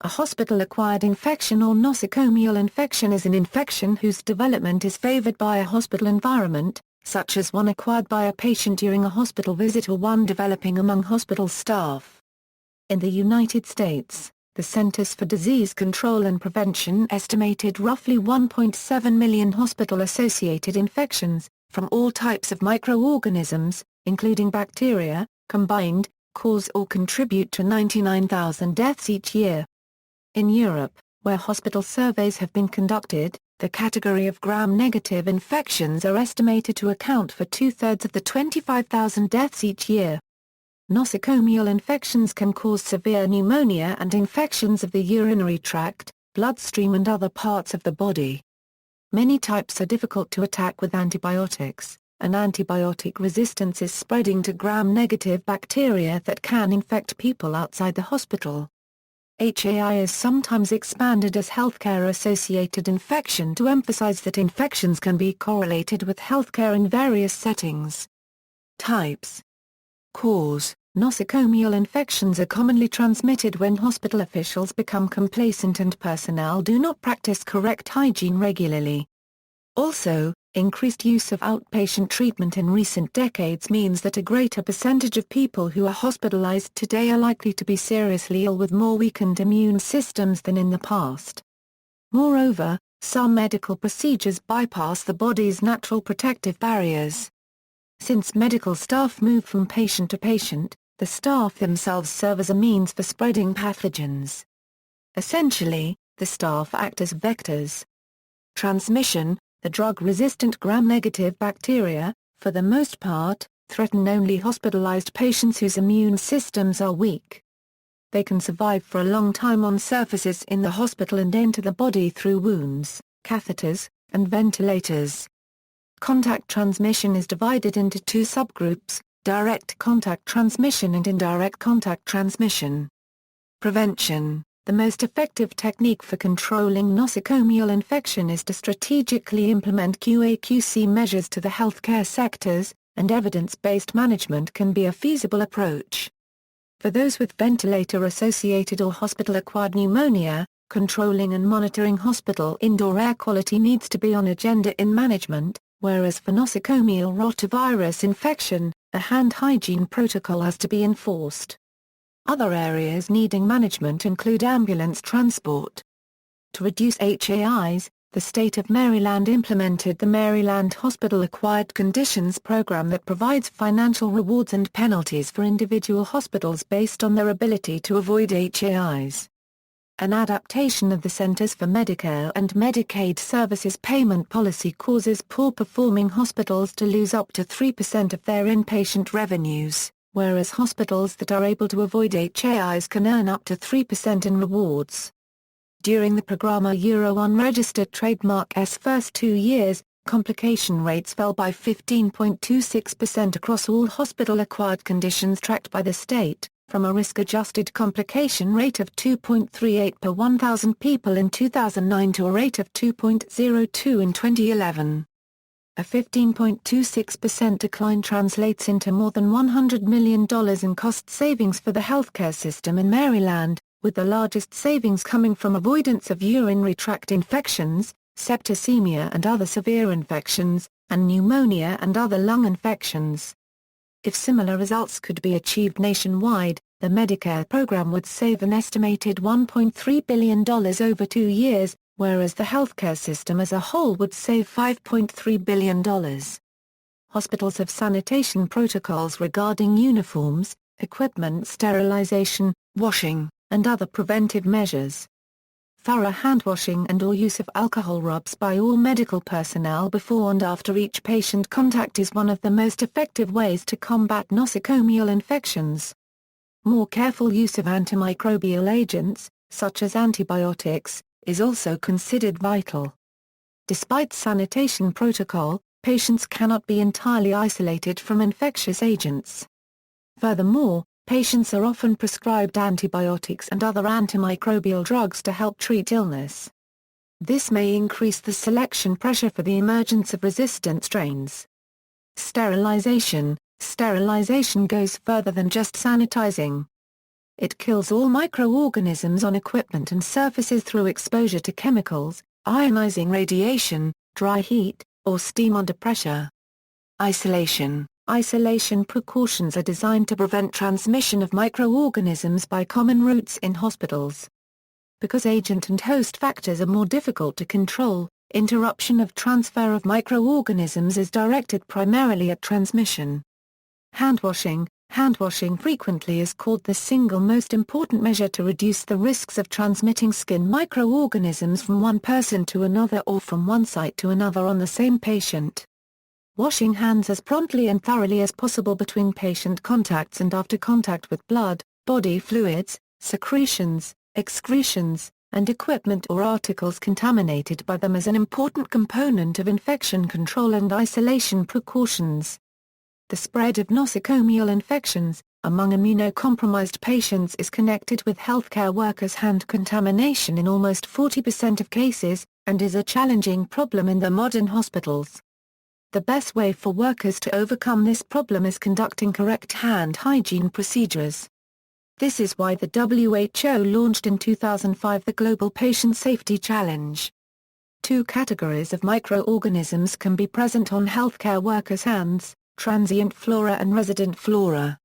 A hospital-acquired infection or nosocomial infection is an infection whose development is favored by a hospital environment, such as one acquired by a patient during a hospital visit or one developing among hospital staff. In the United States, the Centers for Disease Control and Prevention estimated roughly 1.7 million hospital-associated infections, from all types of microorganisms, including bacteria, combined, cause or contribute to 99,000 deaths each year. In Europe, where hospital surveys have been conducted, the category of gram-negative infections are estimated to account for 2/3 of the 25,000 deaths each year. Nosocomial infections can cause severe pneumonia and infections of the urinary tract, bloodstream and other parts of the body. Many types are difficult to attack with antibiotics, and antibiotic resistance is spreading to gram-negative bacteria that can infect people outside the hospital. HAI is sometimes expanded as healthcare-associated infection to emphasize that infections can be correlated with healthcare in various settings. Types. Cause. Nosocomial infections are commonly transmitted when hospital officials become complacent and personnel do not practice correct hygiene regularly. Also, increased use of outpatient treatment in recent decades means that a greater percentage of people who are hospitalized today are likely to be seriously ill with more weakened immune systems than in the past. Moreover, some medical procedures bypass the body's natural protective barriers. Since medical staff move from patient to patient, the staff themselves serve as a means for spreading pathogens. Essentially, the staff act as vectors. Transmission. The drug-resistant gram-negative bacteria, for the most part, threaten only hospitalized patients whose immune systems are weak. They can survive for a long time on surfaces in the hospital and enter the body through wounds, catheters, and ventilators. Contact transmission is divided into two subgroups, direct contact transmission and indirect contact transmission. Prevention. The most effective technique for controlling nosocomial infection is to strategically implement QA/QC measures to the healthcare sectors, and evidence-based management can be a feasible approach. For those with ventilator-associated or hospital-acquired pneumonia, controlling and monitoring hospital indoor air quality needs to be on agenda in management, whereas for nosocomial rotavirus infection, a hand hygiene protocol has to be enforced. Other areas needing management include ambulance transport. To reduce HAIs, the state of Maryland implemented the Maryland Hospital Acquired Conditions Program that provides financial rewards and penalties for individual hospitals based on their ability to avoid HAIs. An adaptation of the Centers for Medicare and Medicaid Services payment policy causes poor-performing hospitals to lose up to 3% of their inpatient revenues, whereas hospitals that are able to avoid HAIs can earn up to 3% in rewards. During the Programma Euro unregistered trademark's first 2 years, complication rates fell by 15.26% across all hospital-acquired conditions tracked by the state, from a risk-adjusted complication rate of 2.38 per 1,000 people in 2009 to a rate of 2.02 in 2011. A 15.26% decline translates into more than $100 million in cost savings for the healthcare system in Maryland, with the largest savings coming from avoidance of urinary tract infections, septicemia and other severe infections, and pneumonia and other lung infections. If similar results could be achieved nationwide, the Medicare program would save an estimated $1.3 billion over 2 years, whereas the healthcare system as a whole would save $5.3 billion. Hospitals have sanitation protocols regarding uniforms, equipment sterilization, washing, and other preventive measures. Thorough hand-washing and/or use of alcohol rubs by all medical personnel before and after each patient contact is one of the most effective ways to combat nosocomial infections. More careful use of antimicrobial agents, such as antibiotics, is also considered vital. Despite sanitation protocol, patients cannot be entirely isolated from infectious agents. Furthermore, patients are often prescribed antibiotics and other antimicrobial drugs to help treat illness. This may increase the selection pressure for the emergence of resistant strains. Sterilization. Sterilization goes further than just sanitizing. it kills all microorganisms on equipment and surfaces through exposure to chemicals, ionizing radiation, dry heat, or steam under pressure. Isolation. Isolation precautions are designed to prevent transmission of microorganisms by common routes in hospitals. Because agent and host factors are more difficult to control, interruption of transfer of microorganisms is directed primarily at transmission. Handwashing. Handwashing frequently is called the single most important measure to reduce the risks of transmitting skin microorganisms from one person to another or from one site to another on the same patient. Washing hands as promptly and thoroughly as possible between patient contacts and after contact with blood, body fluids, secretions, excretions, and equipment or articles contaminated by them is an important component of infection control and isolation precautions. The spread of nosocomial infections among immunocompromised patients is connected with healthcare workers' hand contamination in almost 40% of cases, and is a challenging problem in the modern hospitals. The best way for workers to overcome this problem is conducting correct hand hygiene procedures. This is why the WHO launched in 2005 the Global Patient Safety Challenge. Two categories of microorganisms can be present on healthcare workers' hands: transient flora and resident flora.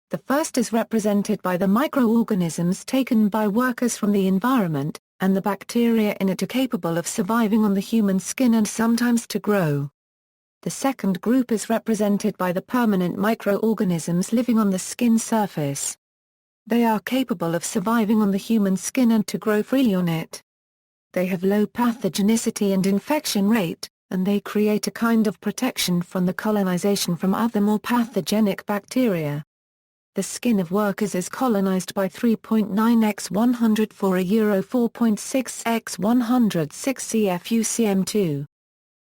The first is represented by the microorganisms taken by workers from the environment, and the bacteria in it are capable of surviving on the human skin and sometimes to grow. The second group is represented by the permanent microorganisms living on the skin surface. They are capable of surviving on the human skin and to grow freely on it. They have low pathogenicity and infection rate, and they create a kind of protection from the colonization from other more pathogenic bacteria. The skin of workers is colonized by 3.9x104 a euro 4.6x106 CFU-CM2.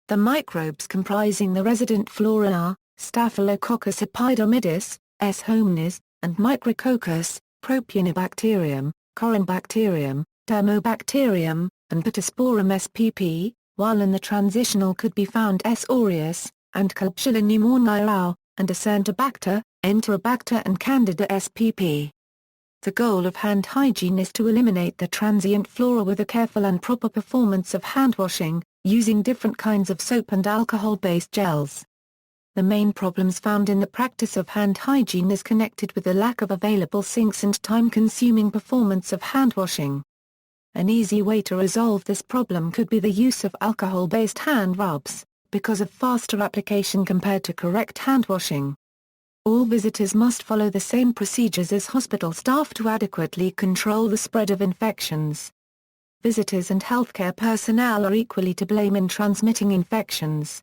The microbes comprising the resident flora are Staphylococcus epidermidis, S. hominis, and Micrococcus, Propionibacterium, Corynebacterium, Dermobacterium, and Pittasporum spp, while in the transitional could be found S. aureus, and Klebsiella pneumoniae, and Acinetobacter, Enterobacter and Candida spp. The goal of hand hygiene is to eliminate the transient flora with a careful and proper performance of hand washing, using different kinds of soap and alcohol-based gels. The main problems found in the practice of hand hygiene is connected with the lack of available sinks and time-consuming performance of hand washing. An easy way to resolve this problem could be the use of alcohol-based hand rubs, because of faster application compared to correct hand washing. All visitors must follow the same procedures as hospital staff to adequately control the spread of infections. Visitors and healthcare personnel are equally to blame in transmitting infections.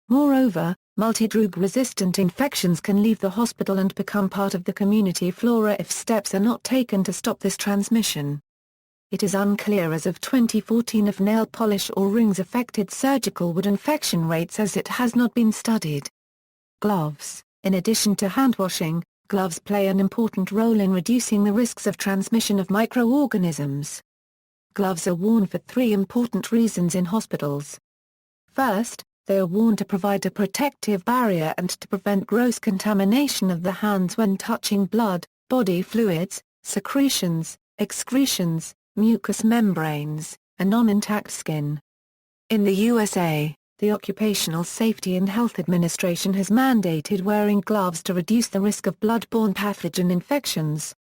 Moreover, multidrug-resistant infections can leave the hospital and become part of the community flora if steps are not taken to stop this transmission. It is unclear as of 2014 if nail polish or rings affected surgical wood infection rates, as it has not been studied. Gloves. In addition to hand washing, gloves play an important role in reducing the risks of transmission of microorganisms. Gloves are worn for three important reasons in hospitals. First, they are worn to provide a protective barrier and to prevent gross contamination of the hands when touching blood, body fluids, secretions, excretions, mucous membranes, and non-intact skin. In the USA, the Occupational Safety and Health Administration has mandated wearing gloves to reduce the risk of blood-borne pathogen infections.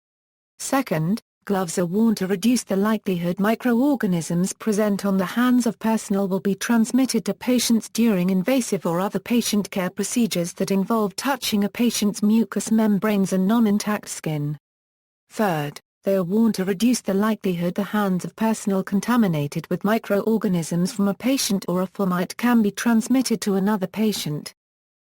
Second, gloves are worn to reduce the likelihood microorganisms present on the hands of personnel will be transmitted to patients during invasive or other patient care procedures that involve touching a patient's mucous membranes and non-intact skin. Third, they are worn to reduce the likelihood the hands of personnel contaminated with microorganisms from a patient or a fomite can be transmitted to another patient.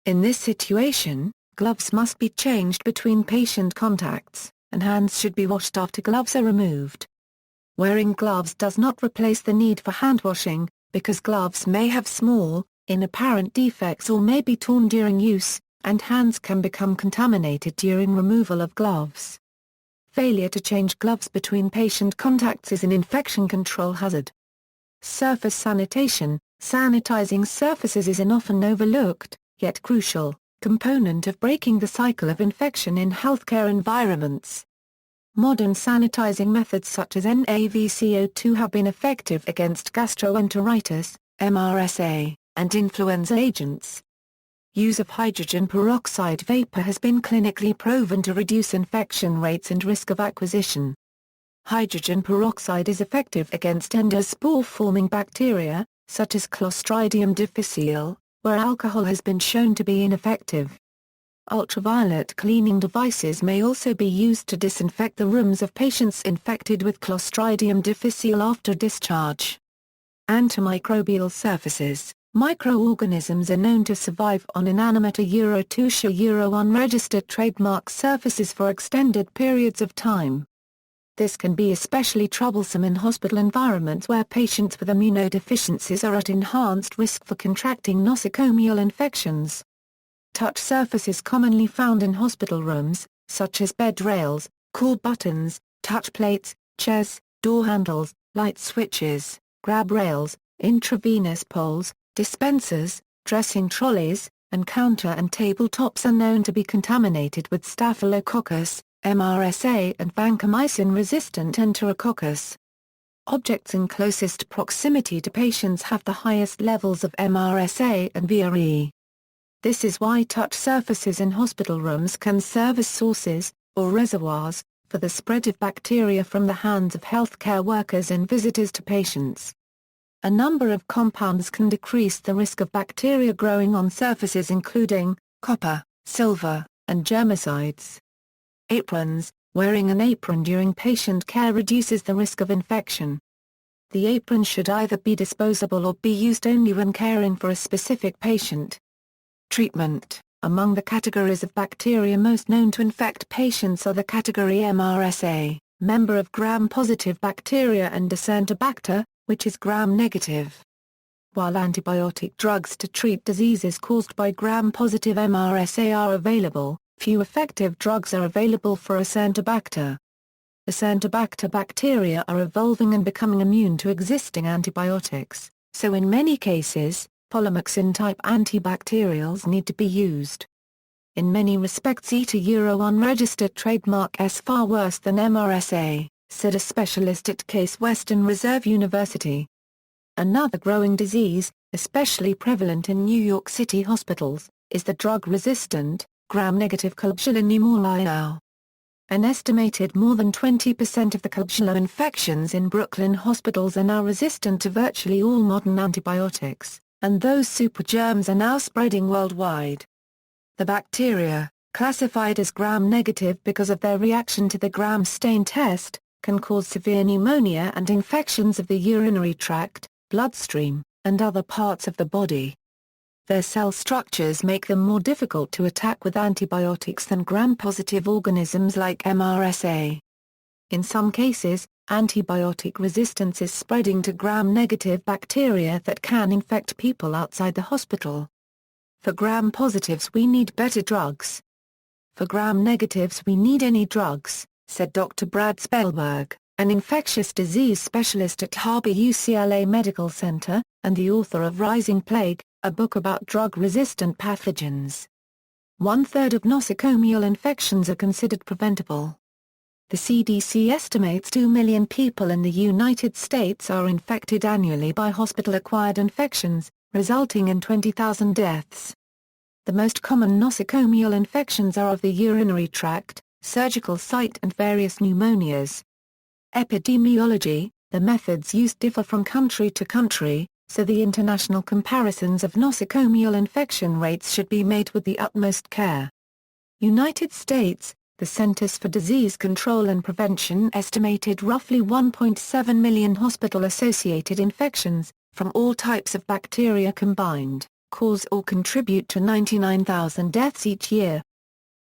In this situation, gloves must be changed between patient contacts, and hands should be washed after gloves are removed. Wearing gloves does not replace the need for hand washing, because gloves may have small, inapparent defects or may be torn during use, and hands can become contaminated during removal of gloves. Failure to change gloves between patient contacts is an infection control hazard. Surface sanitation. Sanitizing surfaces is an often overlooked, yet crucial, component of breaking the cycle of infection in healthcare environments. Modern sanitizing methods such as NaVCO2 have been effective against gastroenteritis, MRSA, and influenza agents. Use of hydrogen peroxide vapor has been clinically proven to reduce infection rates and risk of acquisition. Hydrogen peroxide is effective against endospore-forming bacteria, such as Clostridium difficile, where alcohol has been shown to be ineffective. Ultraviolet cleaning devices may also be used to disinfect the rooms of patients infected with Clostridium difficile after discharge. Antimicrobial surfaces. Microorganisms are known to survive on inanimate Euro-2 unregistered trademark surfaces for extended periods of time. This can be especially troublesome in hospital environments where patients with immunodeficiencies are at enhanced risk for contracting nosocomial infections. Touch surfaces commonly found in hospital rooms, such as bed rails, call buttons, touch plates, chairs, door handles, light switches, grab rails, intravenous poles, dispensers, dressing trolleys, and counter and tabletops are known to be contaminated with Staphylococcus, MRSA and vancomycin-resistant Enterococcus. Objects in closest proximity to patients have the highest levels of MRSA and VRE. This is why touch surfaces in hospital rooms can serve as sources, or reservoirs, for the spread of bacteria from the hands of healthcare workers and visitors to patients. A number of compounds can decrease the risk of bacteria growing on surfaces including copper, silver, and germicides. Aprons. Wearing an apron during patient care reduces the risk of infection. The apron should either be disposable or be used only when caring for a specific patient. Treatment. Among the categories of bacteria most known to infect patients are the category MRSA, member of gram-positive bacteria, and Acinetobacter, which is gram-negative. While antibiotic drugs to treat diseases caused by gram-positive MRSA are available, few effective drugs are available for Acinetobacter. Acinetobacter bacteria are evolving and becoming immune to existing antibiotics, so in many cases, polymyxin-type antibacterials need to be used. In many respects ETA unregistered trademark is far worse than MRSA, said a specialist at Case Western Reserve University. Another growing disease, especially prevalent in New York City hospitals, is the drug-resistant, gram-negative Klebsiella pneumoniae. An estimated more than 20% of the Klebsiella infections in Brooklyn hospitals are now resistant to virtually all modern antibiotics, and those supergerms are now spreading worldwide. The bacteria, classified as gram-negative because of their reaction to the gram stain test, can cause severe pneumonia and infections of the urinary tract, bloodstream, and other parts of the body. Their cell structures make them more difficult to attack with antibiotics than gram-positive organisms like MRSA. In some cases, antibiotic resistance is spreading to gram-negative bacteria that can infect people outside the hospital. For gram-positives we need better drugs. For gram-negatives we need any drugs, said Dr. Brad Spellberg, an infectious disease specialist at Harbor-UCLA Medical Center, and the author of Rising Plague, a book about drug-resistant pathogens. 1/3 of nosocomial infections are considered preventable. The CDC estimates 2 million people in the United States are infected annually by hospital-acquired infections, resulting in 20,000 deaths. The most common nosocomial infections are of the urinary tract, surgical site and various pneumonias. Epidemiology. The methods used differ from country to country, so the international comparisons of nosocomial infection rates should be made with the utmost care. United States. The Centers for Disease Control and Prevention estimated roughly 1.7 million hospital-associated infections, from all types of bacteria combined, cause or contribute to 99,000 deaths each year.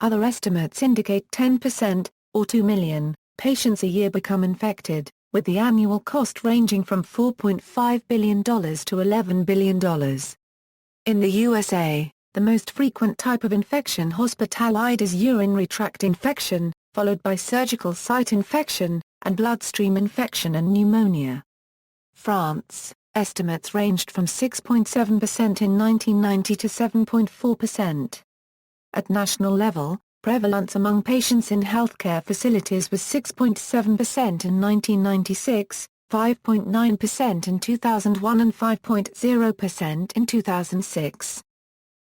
Other estimates indicate 10%, or 2 million, patients a year become infected, with the annual cost ranging from $4.5 billion to $11 billion. In the USA, the most frequent type of infection hospital-wide is urinary tract infection, followed by surgical site infection, and bloodstream infection and pneumonia. France, estimates ranged from 6.7% in 1990 to 7.4%. At national level, Prevalence among patients in healthcare facilities was 6.7% in 1996, 5.9% in 2001 and 5.0% in 2006.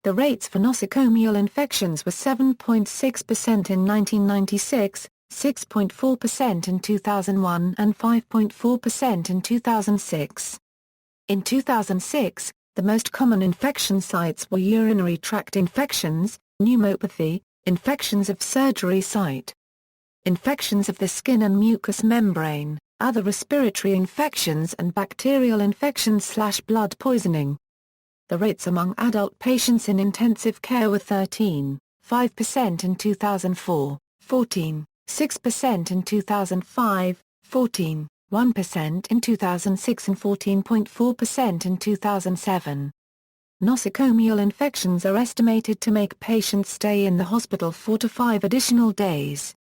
The rates for nosocomial infections were 7.6% in 1996, 6.4% in 2001 and 5.4% in 2006. In 2006, the most common infection sites were urinary tract infections, pneumopathy, infections of surgery site, infections of the skin and mucous membrane, other respiratory infections and bacterial infections/blood poisoning. The rates among adult patients in intensive care were 13.5% in 2004, 14.6% in 2005, 14.1% in 2006 and 14.4% in 2007. Nosocomial infections are estimated to make patients stay in the hospital 4 to 5 additional days.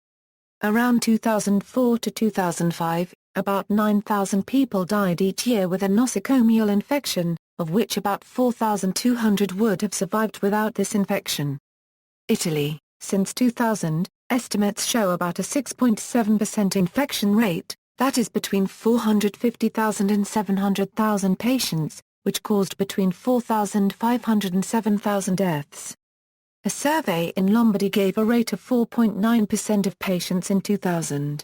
Around 2004 to 2005, about 9,000 people died each year with a nosocomial infection, of which about 4,200 would have survived without this infection. Italy, since 2000, estimates show about a 6.7% infection rate, that is between 450,000 and 700,000 patients, which caused between 4,500 and 7,000 deaths. A survey in Lombardy gave a rate of 4.9% of patients in 2000.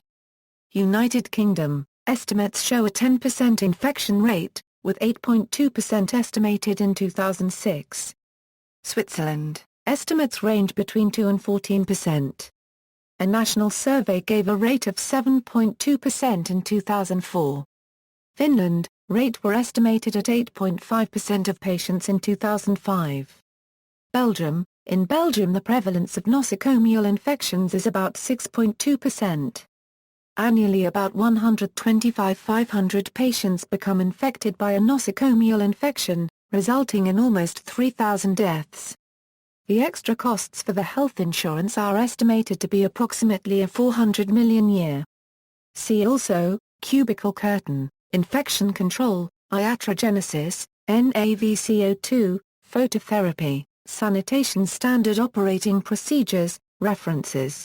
United Kingdom, estimates show a 10% infection rate, with 8.2% estimated in 2006. Switzerland, estimates range between 2 and 14%. A national survey gave a rate of 7.2% in 2004. Finland, rate were estimated at 8.5% of patients in 2005. Belgium, in Belgium the prevalence of nosocomial infections is about 6.2%. Annually about 125,500 patients become infected by a nosocomial infection, resulting in almost 3,000 deaths. The extra costs for the health insurance are estimated to be approximately $400 million a year. See also, cubicle curtain, infection control, iatrogenesis, NaVCO2, phototherapy, sanitation standard operating procedures, references.